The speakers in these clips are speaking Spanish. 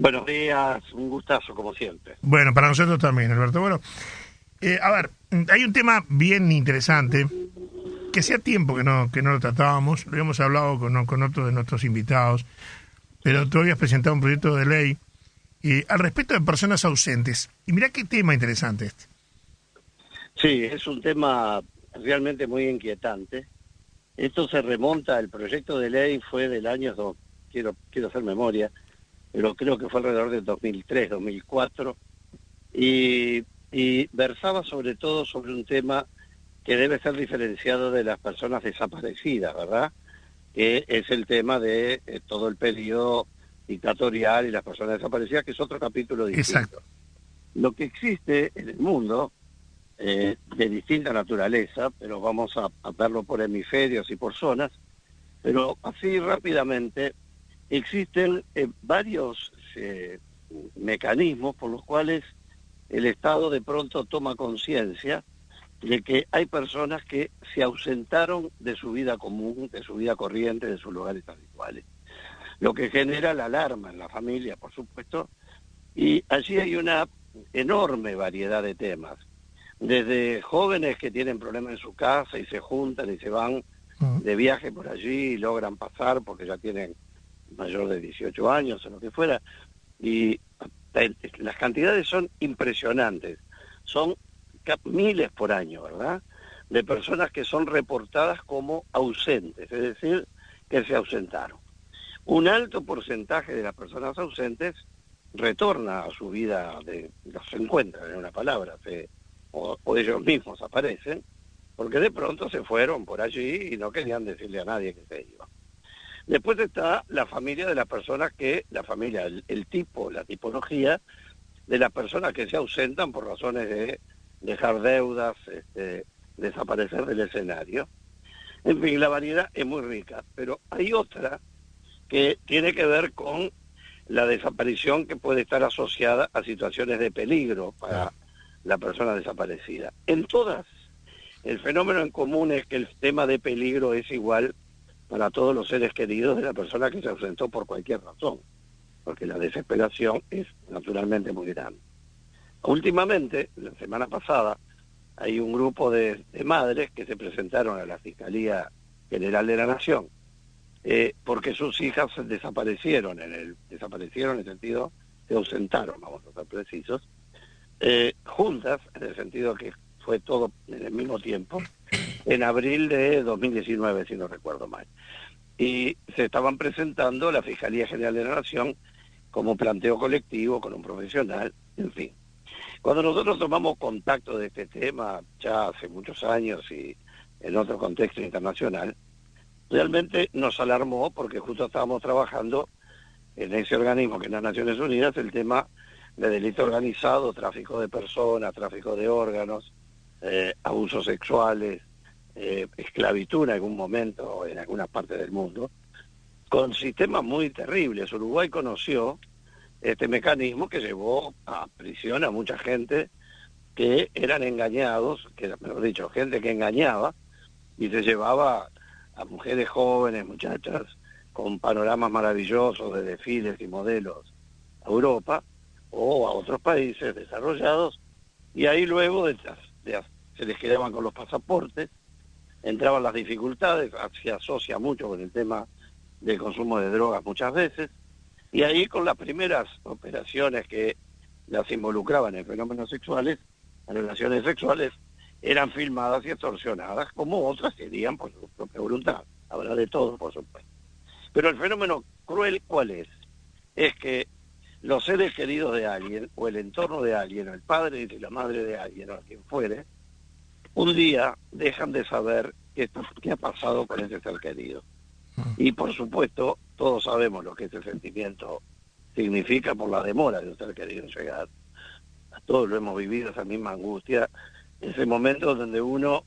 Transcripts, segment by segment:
Buenos días, un gustazo como siempre. Bueno, para nosotros también, Alberto. Bueno, a ver, hay un tema bien interesante que hacía tiempo que no lo tratábamos, lo habíamos hablado con otros de nuestros invitados, pero tú habías presentado un proyecto de ley al respecto de personas ausentes. Y mirá qué tema interesante este. Sí, es un tema realmente muy inquietante. Esto se remonta, el proyecto de ley fue del año, quiero hacer memoria, pero creo que fue alrededor del 2003, 2004, y versaba sobre todo sobre un tema que debe ser diferenciado de las personas desaparecidas, ¿verdad? Que es el tema de todo el periodo dictatorial y las personas desaparecidas, que es otro capítulo distinto. Exacto. Lo que existe en el mundo, de distinta naturaleza, pero vamos a verlo por hemisferios y por zonas, pero así rápidamente existen varios mecanismos por los cuales el Estado de pronto toma conciencia de que hay personas que se ausentaron de su vida común, de su vida corriente, de sus lugares habituales. Lo que genera la alarma en la familia, por supuesto, y allí hay una enorme variedad de temas. Desde jóvenes que tienen problemas en su casa y se juntan y se van de viaje por allí y logran pasar porque ya tienen mayor de 18 años o lo que fuera, y las cantidades son impresionantes. Son miles por año, ¿verdad? De personas que son reportadas como ausentes, es decir, que se ausentaron. Un alto porcentaje de las personas ausentes retorna a su vida, los encuentran en una palabra, o ellos mismos aparecen, porque de pronto se fueron por allí y no querían decirle a nadie que se iban. Después está la familia de las personas la familia, el tipo, la tipología de las personas que se ausentan por razones de dejar deudas, desaparecer del escenario. En fin, la variedad es muy rica, pero hay otra que tiene que ver con la desaparición que puede estar asociada a situaciones de peligro para la persona desaparecida. En todas, el fenómeno en común es que el tema de peligro es igual para todos los seres queridos de la persona que se ausentó por cualquier razón, porque la desesperación es naturalmente muy grande. Últimamente, la semana pasada, hay un grupo de madres que se presentaron a la Fiscalía General de la Nación, porque sus hijas desaparecieron en el sentido, se ausentaron, vamos a ser precisos, juntas, en el sentido que fue todo en el mismo tiempo, en abril de 2019, si no recuerdo mal. Y se estaban presentando a la Fiscalía General de la Nación como planteo colectivo, con un profesional, en fin. Cuando nosotros tomamos contacto de este tema, ya hace muchos años y en otro contexto internacional, realmente nos alarmó porque justo estábamos trabajando en ese organismo que es las Naciones Unidas, el tema de delito organizado, tráfico de personas, tráfico de órganos, abusos sexuales, esclavitud en algún momento en algunas partes del mundo, con sistemas muy terribles. Uruguay conoció este mecanismo que llevó a prisión a mucha gente que eran engañados, que mejor dicho, gente que engañaba y se llevaba a mujeres jóvenes, muchachas, con panoramas maravillosos de desfiles y modelos a Europa o a otros países desarrollados, y ahí luego se les quedaban con los pasaportes, entraban las dificultades, se asocia mucho con el tema del consumo de drogas muchas veces, y ahí con las primeras operaciones que las involucraban en fenómenos sexuales, en relaciones sexuales, eran filmadas y extorsionadas, como otras serían por su propia voluntad. Habrá de todo, por supuesto. Pero el fenómeno cruel, ¿cuál es? Es que los seres queridos de alguien, o el entorno de alguien, o el padre y la madre de alguien, o quien fuere, un día dejan de saber qué ha pasado con ese ser querido. Y por supuesto, todos sabemos lo que ese sentimiento significa por la demora de un ser querido en llegar. Todos lo hemos vivido, esa misma angustia, ese momento donde uno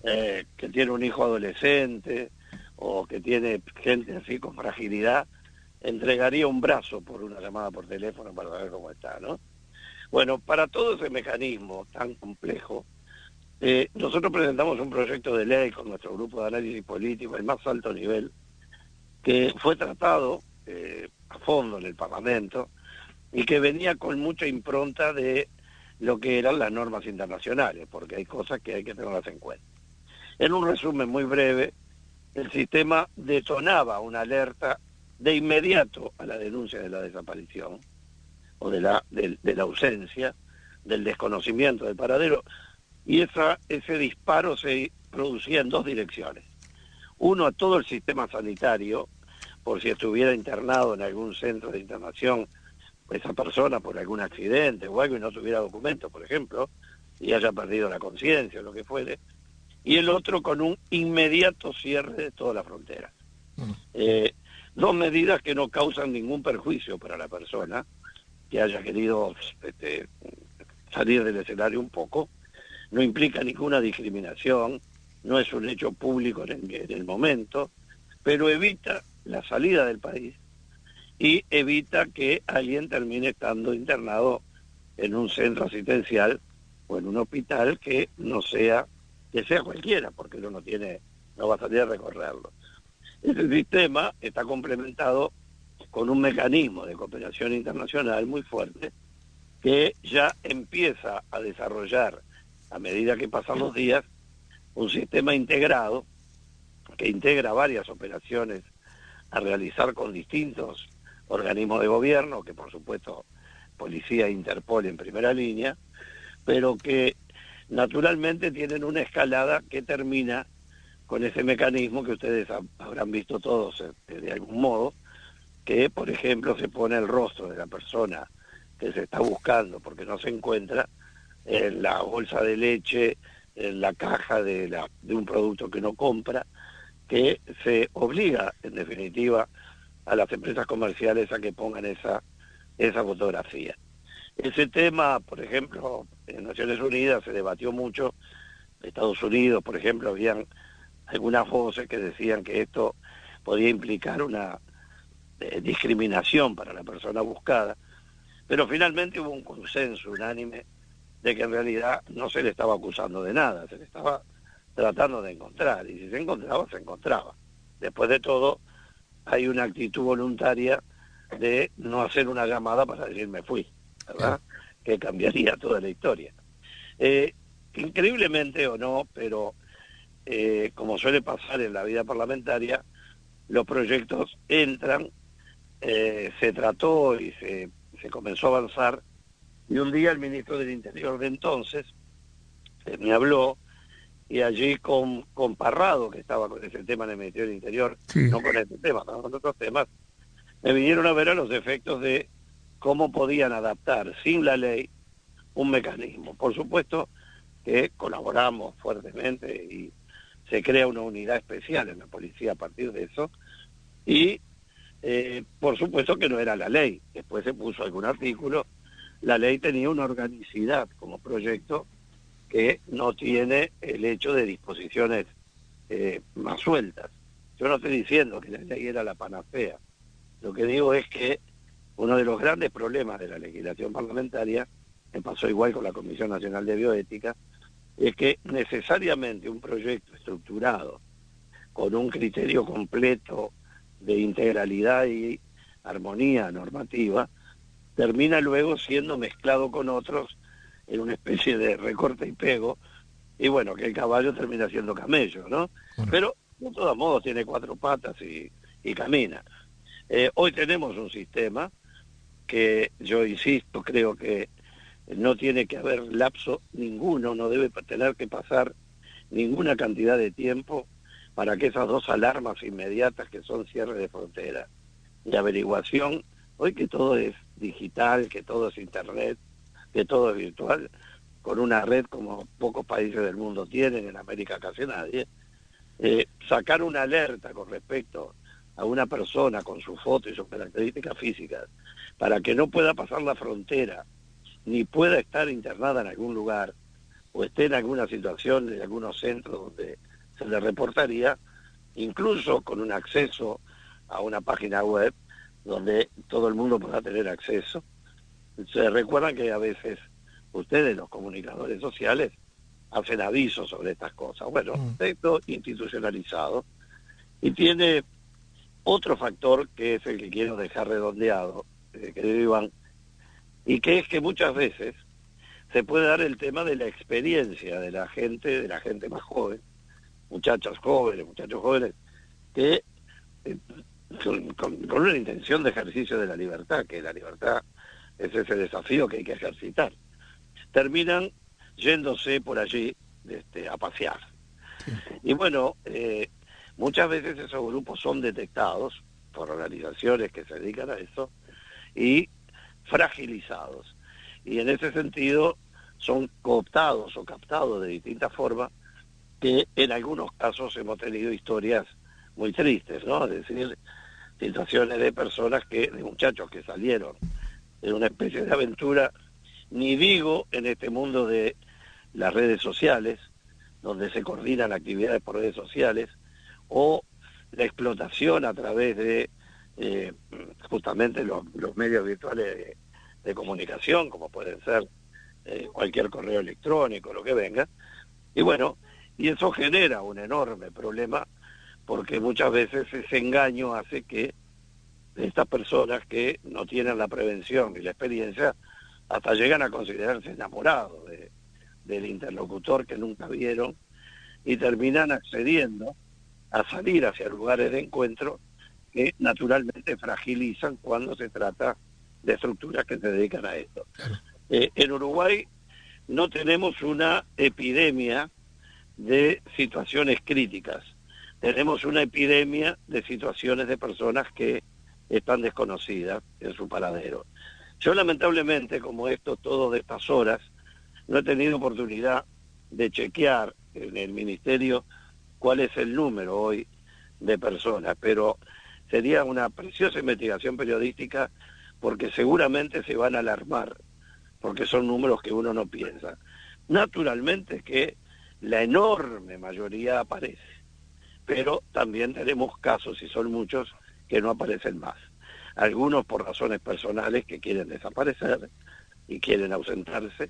que tiene un hijo adolescente o que tiene gente así con fragilidad, entregaría un brazo por una llamada por teléfono para saber cómo está, ¿no? Bueno, para todo ese mecanismo tan complejo, nosotros presentamos un proyecto de ley con nuestro grupo de análisis político, el más alto nivel, que fue tratado a fondo en el Parlamento, y que venía con mucha impronta de lo que eran las normas internacionales, porque hay cosas que hay que tenerlas en cuenta. En un resumen muy breve, el sistema detonaba una alerta de inmediato a la denuncia de la desaparición o de la ausencia, del desconocimiento del paradero, y ese disparo se producía en dos direcciones. Uno, a todo el sistema sanitario, por si estuviera internado en algún centro de internación esa persona por algún accidente o algo y no tuviera documento, por ejemplo, y haya perdido la conciencia o lo que fuere, y el otro con un inmediato cierre de toda la frontera. Dos medidas que no causan ningún perjuicio para la persona que haya querido salir del escenario un poco, no implica ninguna discriminación, no es un hecho público en el momento, pero evita la salida del país y evita que alguien termine estando internado en un centro asistencial o en un hospital que sea cualquiera, porque uno no va a salir a recorrerlo. Ese sistema está complementado con un mecanismo de cooperación internacional muy fuerte que ya empieza a desarrollar, a medida que pasan los días, un sistema integrado que integra varias operaciones a realizar con distintos organismos de gobierno, que por supuesto Policía e Interpol en primera línea, pero que naturalmente tienen una escalada que termina con ese mecanismo que ustedes habrán visto todos de algún modo, que por ejemplo se pone el rostro de la persona que se está buscando porque no se encuentra en la bolsa de leche, en la caja de un producto que no compra, que se obliga en definitiva a las empresas comerciales a que pongan esa fotografía. Ese tema, por ejemplo, en Naciones Unidas se debatió mucho. Estados Unidos, por ejemplo, habían algunas voces que decían que esto podía implicar una discriminación para la persona buscada, pero finalmente hubo un consenso unánime de que en realidad no se le estaba acusando de nada, se le estaba tratando de encontrar, y si se encontraba, se encontraba. Después de todo, hay una actitud voluntaria de no hacer una llamada para decir me fui, ¿verdad? Que cambiaría toda la historia. Increíblemente o no, pero como suele pasar en la vida parlamentaria, los proyectos entran, se trató y se comenzó a avanzar, y un día el ministro del Interior de entonces me habló, y allí con Parrado, que estaba con ese tema en el Ministerio del Interior, sí, no con este tema, sino con otros temas, me vinieron a ver a los efectos de cómo podían adaptar sin la ley un mecanismo. Por supuesto que colaboramos fuertemente y se crea una unidad especial en la policía a partir de eso, y por supuesto que no era la ley. Después se puso algún artículo. La ley tenía una organicidad como proyecto que no tiene el hecho de disposiciones más sueltas. Yo no estoy diciendo que la ley era la panacea. Lo que digo es que uno de los grandes problemas de la legislación parlamentaria, que pasó igual con la Comisión Nacional de Bioética, es que necesariamente un proyecto estructurado con un criterio completo de integralidad y armonía normativa termina luego siendo mezclado con otros en una especie de recorte y pego, y bueno, que el caballo termina siendo camello, ¿no? Bueno. Pero de todos modos tiene cuatro patas y camina. Hoy tenemos un sistema que yo insisto, creo que no tiene que haber lapso ninguno, no debe tener que pasar ninguna cantidad de tiempo para que esas dos alarmas inmediatas que son cierre de frontera y averiguación, hoy que todo es digital, que todo es internet, que todo es virtual, con una red como pocos países del mundo tienen, en América casi nadie, sacar una alerta con respecto a una persona con su foto y sus características físicas para que no pueda pasar la frontera ni pueda estar internada en algún lugar o esté en alguna situación de algunos centros donde se le reportaría, incluso con un acceso a una página web donde todo el mundo pueda tener acceso. Se recuerdan que a veces ustedes, los comunicadores sociales, hacen avisos sobre estas cosas. Bueno, esto institucionalizado, y tiene otro factor que es el que quiero dejar redondeado, querido Iván, y que es que muchas veces se puede dar el tema de la experiencia de la gente más joven, muchachos jóvenes, que con una intención de ejercicio de la libertad, que la libertad es ese desafío que hay que ejercitar, terminan yéndose por allí a pasear. Y bueno, muchas veces esos grupos son detectados por organizaciones que se dedican a eso y fragilizados. Y en ese sentido son cooptados o captados de distintas formas, que en algunos casos hemos tenido historias muy tristes, ¿no? Es decir, situaciones de personas de muchachos que salieron en una especie de aventura, ni digo en este mundo de las redes sociales, donde se coordinan actividades por redes sociales, o la explotación a través de justamente los medios virtuales de comunicación, como pueden ser cualquier correo electrónico, lo que venga. Y bueno, y eso genera un enorme problema, porque muchas veces ese engaño hace que estas personas que no tienen la prevención y la experiencia hasta llegan a considerarse enamorados del interlocutor que nunca vieron, y terminan accediendo a salir hacia lugares de encuentro que naturalmente fragilizan cuando se trata de estructuras que se dedican a esto. En Uruguay no tenemos una epidemia de situaciones críticas, tenemos una epidemia de situaciones de personas que están desconocidas en su paradero. Yo lamentablemente, como esto todo de estas horas, no he tenido oportunidad de chequear en el Ministerio cuál es el número hoy de personas, pero sería una preciosa investigación periodística, porque seguramente se van a alarmar, porque son números que uno no piensa. Naturalmente que la enorme mayoría aparece, pero también tenemos casos, y son muchos, que no aparecen más. Algunos por razones personales que quieren desaparecer y quieren ausentarse,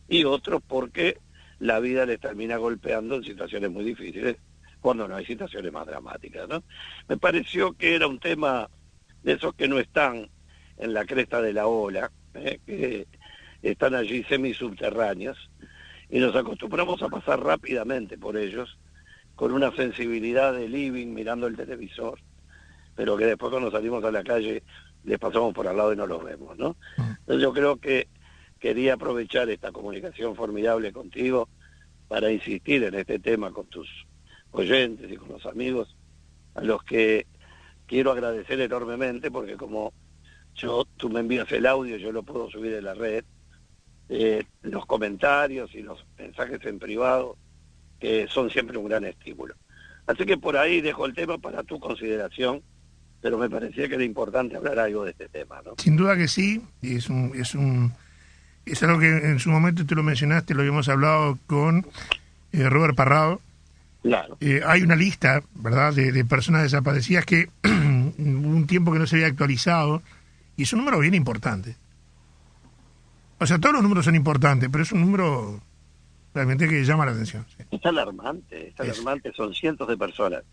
y otros porque la vida les termina golpeando en situaciones muy difíciles, cuando no hay situaciones más dramáticas, ¿no? Me pareció que era un tema de esos que no están en la cresta de la ola, que están allí semisubterráneos, y nos acostumbramos a pasar rápidamente por ellos, con una sensibilidad de living mirando el televisor, pero que después cuando salimos a la calle les pasamos por al lado y no los vemos, ¿no? Entonces yo creo que quería aprovechar esta comunicación formidable contigo para insistir en este tema con tus oyentes y con los amigos, a los que quiero agradecer enormemente, porque como tú me envías el audio, yo lo puedo subir en la red, los comentarios y los mensajes en privado, que son siempre un gran estímulo. Así que por ahí dejo el tema para tu consideración, pero me parecía que era importante hablar algo de este tema, ¿no? Sin duda que sí, y es algo que en su momento tú lo mencionaste, lo habíamos hablado con Robert Parrado. Claro. Hay una lista, ¿verdad?, de personas desaparecidas que hubo un tiempo que no se había actualizado, y es un número bien importante. O sea, todos los números son importantes, pero es un número realmente que llama la atención. Sí. Está alarmante, son cientos de personas.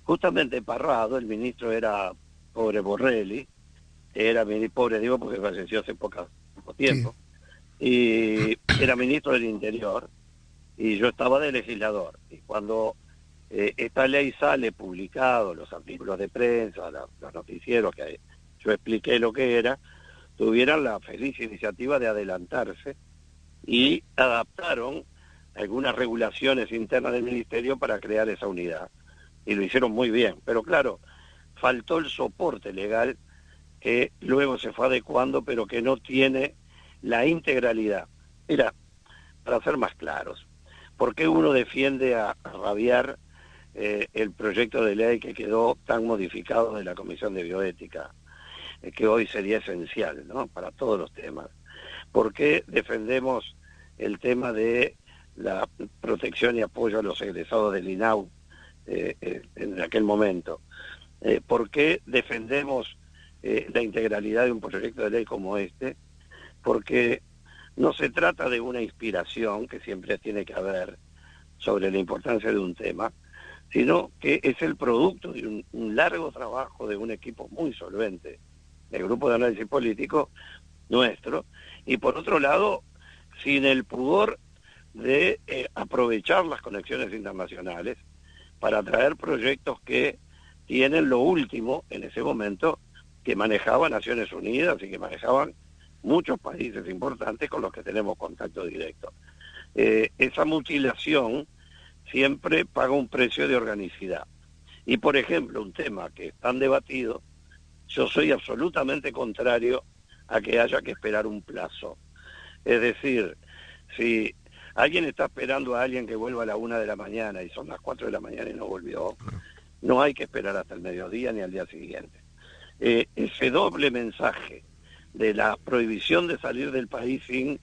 Justamente Parrado, el ministro era pobre Borrelli, pobre digo porque falleció hace poco tiempo, sí. Y era ministro del Interior, y yo estaba de legislador. Y cuando esta ley sale publicado, los artículos de prensa, los noticieros, que yo expliqué lo que era, tuvieron la feliz iniciativa de adelantarse y adaptaron algunas regulaciones internas del ministerio para crear esa unidad. Y lo hicieron muy bien. Pero claro, faltó el soporte legal, que luego se fue adecuando, pero que no tiene la integralidad. Mira, para ser más claros, ¿por qué uno defiende a rabiar el proyecto de ley que quedó tan modificado de la Comisión de Bioética, que hoy sería esencial, ¿no?, para todos los temas? ¿Por qué defendemos el tema de la protección y apoyo a los egresados del INAU en aquel momento? ¿Por qué defendemos la integralidad de un proyecto de ley como este? Porque no se trata de una inspiración, que siempre tiene que haber, sobre la importancia de un tema, sino que es el producto de un largo trabajo de un equipo muy solvente, del Grupo de Análisis Político nuestro, y por otro lado, sin el pudor de aprovechar las conexiones internacionales para traer proyectos que tienen lo último en ese momento que manejaba Naciones Unidas y que manejaban muchos países importantes con los que tenemos contacto directo. Esa mutilación siempre paga un precio de organicidad. Y por ejemplo, un tema que es tan debatido, yo soy absolutamente contrario a que haya que esperar un plazo. Es decir, si alguien está esperando a alguien que vuelva a la 1 de la mañana y son las 4 de la mañana y no volvió, no hay que esperar hasta el mediodía ni al día siguiente. Ese doble mensaje de la prohibición de salir del país sin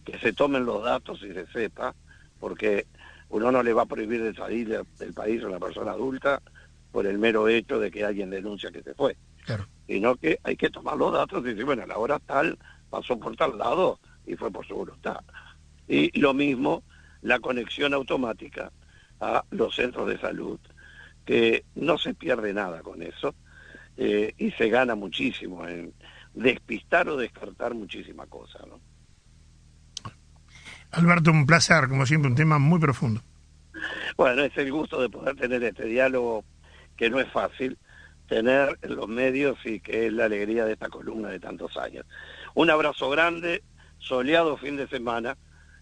que se tomen los datos y se sepa, porque uno no le va a prohibir de salir del país a una persona adulta por el mero hecho de que alguien denuncia que se fue, Claro. sino que hay que tomar los datos y decir, bueno, a la hora tal pasó por tal lado y fue por su voluntad. Y lo mismo, la conexión automática a los centros de salud, que no se pierde nada con eso, y se gana muchísimo en despistar o descartar muchísima cosa, ¿no? Alberto, un placer, como siempre, un tema muy profundo. Bueno, es el gusto de poder tener este diálogo que no es fácil tener en los medios y que es la alegría de esta columna de tantos años. Un abrazo grande, soleado fin de semana,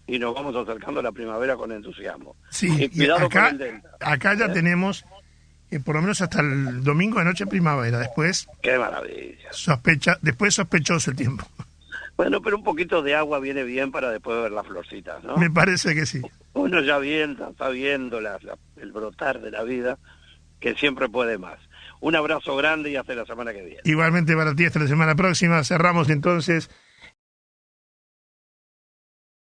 y nos vamos acercando a la primavera con entusiasmo. Sí, y cuidado acá, con el delta. Acá ya tenemos, por lo menos hasta el domingo de noche primavera, después ¡Qué maravilla! Después sospechoso el tiempo. Bueno, pero un poquito de agua viene bien para después ver las florcitas, ¿no? Me parece que sí. Uno ya está viendo el brotar de la vida, que siempre puede más. Un abrazo grande y hasta la semana que viene. Igualmente para ti, hasta la semana próxima. Cerramos entonces